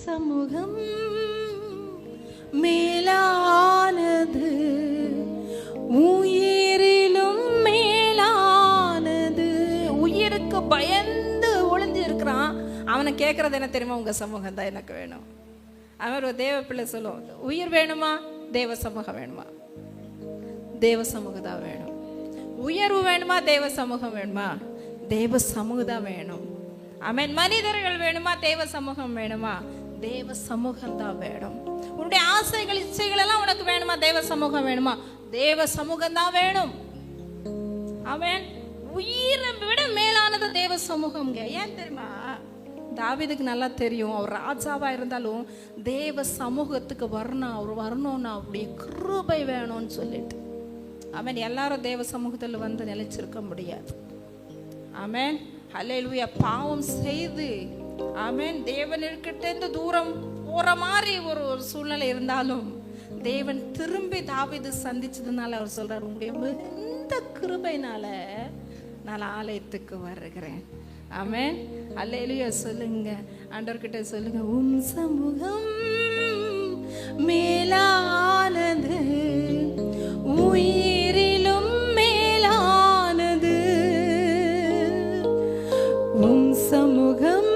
சமூகம் மேலானது, உயிரிலும் மேலானது. உயிருக்கு பயந்து ஒளிஞ்சு இருக்கிறான், அவனை கேட்கறது என்ன தெரியுமா? உங்க சமூகம் தான் எனக்கு வேணும். அவர் ஒரு தேவ பிள்ளை சொல்லுவோம், உயிர் வேணுமா, தேவ சமூகம் வேணுமா? தேவ சமூகம் தான் வேணும். உயர்வு வேணுமா, தேவ சமூகம் வேணுமா? தேவ சமூகம் தான் வேணும். ஆமென். மனிதர்கள் வேணுமா, தேவ சமூகம் வேணுமா? தேவ சமூகம் தான் வேணும். உன்னுடைய ஆசைகள் இச்சைகள் எல்லாம் உனக்கு வேணுமா, தேவ சமூகம் வேணுமா? தேவ சமூகம் தான் வேணும். ஆமென். உயிரை விட மேலானது தேவ சமூகம். ஏன் தெரியுமா? தாவீதுக்கு நல்லா தெரியும், அவர் ராஜாவா இருந்தாலும் தேவ சமூகத்துக்கு வரணும், அவர் வரணும்னா அவருடைய கிருபை வேணும்னு சொல்லிட்டு. ஆமென். எல்லாரும் தேவ சமூகத்தில் வந்து நிலைச்சிருக்க முடியாது. ஆமென். ஹல்லேலூயா. பாவம் செய்து ஆமென் தேவனிடத்திலிருந்து தூரம் போற மாதிரி ஒரு சூழ்நிலை இருந்தாலும் தேவன் திரும்பி தாவீது சந்திச்சதுனால அவர் சொல்றார், உங்களுடைய மிகுந்த கிருபையினால நான் ஆலயத்துக்கு வருகிறேன். ஆமென். ஹல்லேலூயா. சொல்லுங்க, ஆண்டவர்கிட்ட சொல்லுங்க, உம் சமூகம் மேலானது, உயிரிலும் மேலானது, உம் சமூகம்